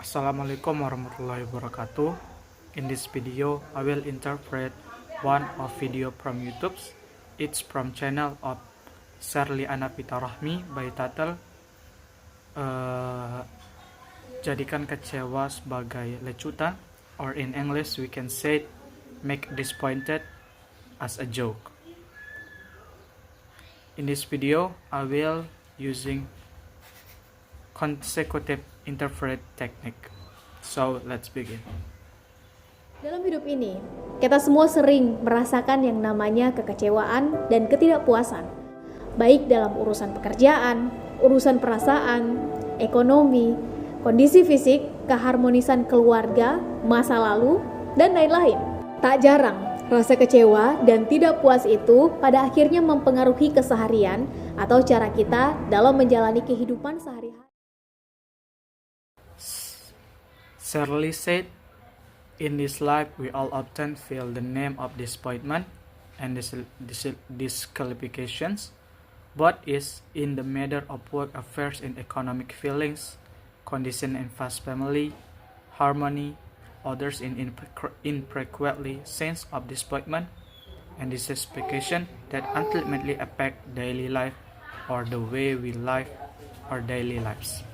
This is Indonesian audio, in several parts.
Assalamualaikum warahmatullahi wabarakatuh. In this video, I will interpret one of video from YouTube. It's from channel of Sherly Anapita Rahmi by title Jadikan kecewa sebagai lecutan, or in English we can say make disappointed as a joke. In this video, I will using consecutive interpret technique. So let's begin. Dalam hidup ini, kita semua sering merasakan yang namanya kekecewaan dan ketidakpuasan, baik dalam urusan pekerjaan, urusan perasaan, ekonomi, kondisi fisik, keharmonisan keluarga, masa lalu, dan lain-lain. Tak jarang, rasa kecewa dan tidak puas itu pada akhirnya mempengaruhi keseharian atau cara kita dalam menjalani kehidupan sehari-hari. Sherly said, "In this life, we all often feel the name of disappointment and disqualifications, both is in the matter of work affairs and economic feelings, condition and fast family, harmony, others in infrequently sense of disappointment and dissatisfaction that ultimately affect daily life or the way we live our daily lives."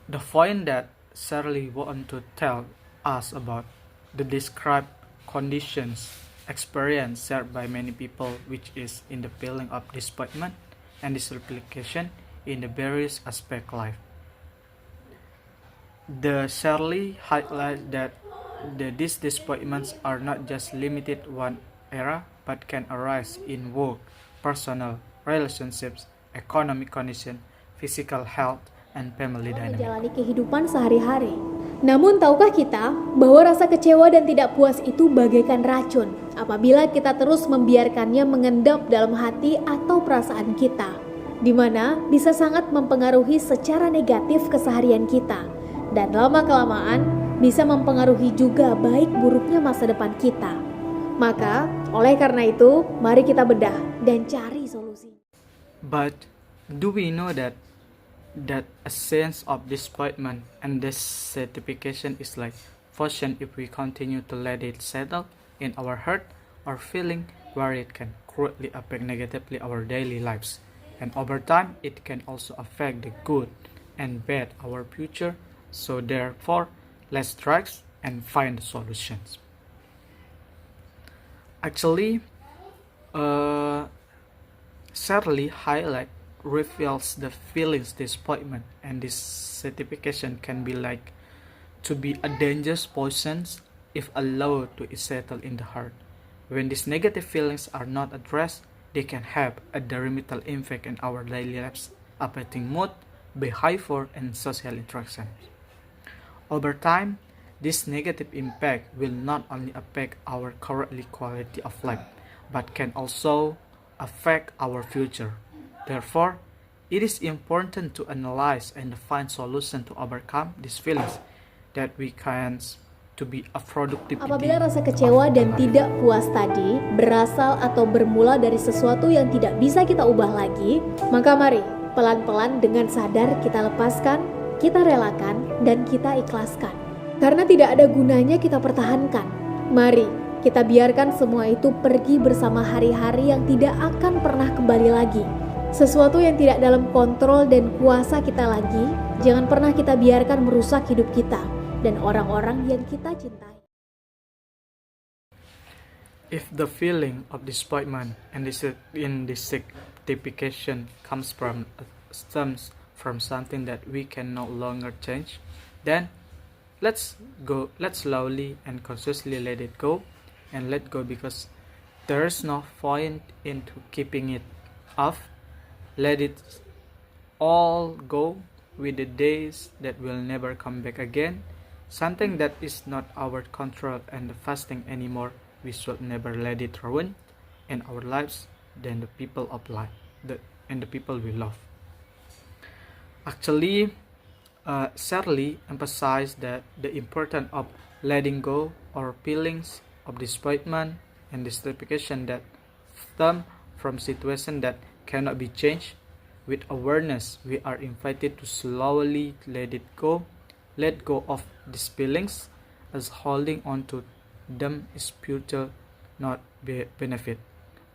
The point that Sherly want to tell us about the described conditions experience shared by many people, which is in the feeling of disappointment and disapplication in the various aspect life. The Sherly highlight that these disappointments are not just limited one era, but can arise in work, personal relationships, economic condition, physical health, and family dynamic. Menjalani kehidupan sehari-hari. Namun tahukah kita bahwa rasa kecewa dan tidak puas itu bagaikan racun apabila kita terus membiarkannya mengendap dalam hati atau perasaan kita, di mana bisa sangat mempengaruhi secara negatif keseharian kita dan lama-kelamaan bisa mempengaruhi juga baik buruknya masa depan kita. Maka, oleh karena itu, mari kita bedah dan cari solusi. But do we know that a sense of disappointment and dissatisfaction is like poison if we continue to let it settle in our heart or feeling, where it can greatly affect negatively our daily lives, and over time it can also affect the good and bad our future. So therefore, let's try and find solutions. Actually, Sherly highlight reveals the feelings disappointment and dissatisfaction can be like to be a dangerous poison if allowed to settle in the heart. When these negative feelings are not addressed, they can have a detrimental impact in our daily lives, affecting mood, behavior, and social interactions. Over time, this negative impact will not only affect our current quality of life, but can also affect our future. Therefore, it is important to analyze and find solutions to overcome these feelings that we can to be a productive. Apabila rasa kecewa dan tidak puas tadi berasal atau bermula dari sesuatu yang tidak bisa kita ubah lagi, maka mari pelan-pelan dengan sadar kita lepaskan, kita relakan, dan kita ikhlaskan. Karena tidak ada gunanya kita pertahankan. Mari kita biarkan semua itu pergi bersama hari-hari yang tidak akan pernah kembali lagi. Sesuatu yang tidak dalam kontrol dan kuasa kita lagi, jangan pernah kita biarkan merusak hidup kita dan orang-orang yang kita cintai. If the feeling of disappointment and dissatisfaction stems from something that we can no longer change, then let's slowly and consciously let it go and let go, because there is no point into keeping it off. Let it all go with the days that will never come back again. Something that is not our control and the fasting anymore, we should never let it ruin in our lives than the people of life and the people we love. Actually, Sherly emphasized that the importance of letting go our feelings of disappointment and dissatisfaction that stem from situations that cannot be changed. With awareness, we are invited to slowly let it go. Let go of these feelings, as holding on to them is futile, not benefit.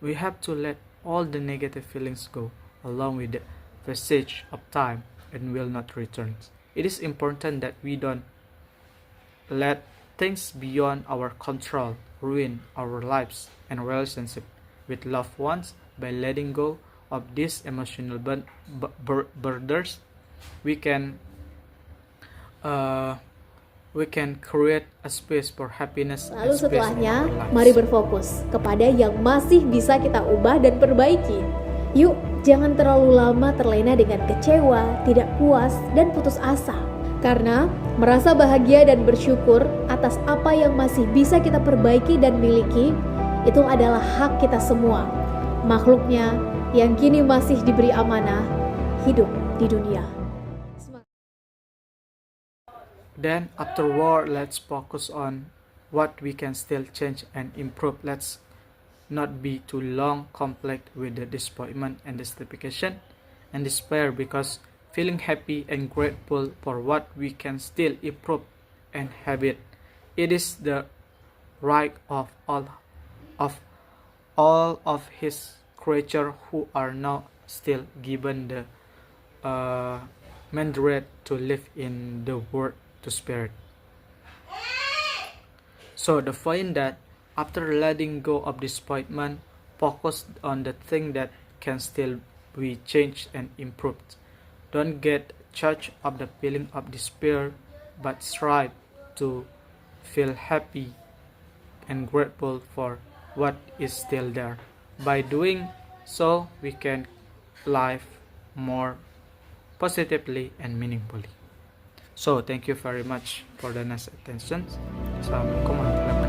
We have to let all the negative feelings go, along with the passage of time, and will not return. It is important that we don't let things beyond our control ruin our lives and relationship with loved ones. By letting go of these emotional burdens, we can create a space for happiness. Lalu setelahnya, mari berfokus kepada yang masih bisa kita ubah dan perbaiki. Yuk, jangan terlalu lama terlena dengan kecewa, tidak puas, dan putus asa. Karena merasa bahagia dan bersyukur atas apa yang masih bisa kita perbaiki dan miliki, itu adalah hak kita semua. Makhluknya yang kini masih diberi amanah hidup di dunia. Then afterward, let's focus on what we can still change and improve. Let's not be too long conflict with the disappointment and dissatisfaction and despair, because feeling happy and grateful for what we can still improve and have it. It is the right of all of his creatures who are now still given the mandate to live in the world to spirit. So the point that after letting go of disappointment, focus on the thing that can still be changed and improved. Don't get charged of the feeling of despair, but strive to feel happy and grateful for what is still there. By doing so, we can live more positively and meaningfully. So thank you very much for the nice attention. Assalamualaikum warahmatullahi wabarakatuh.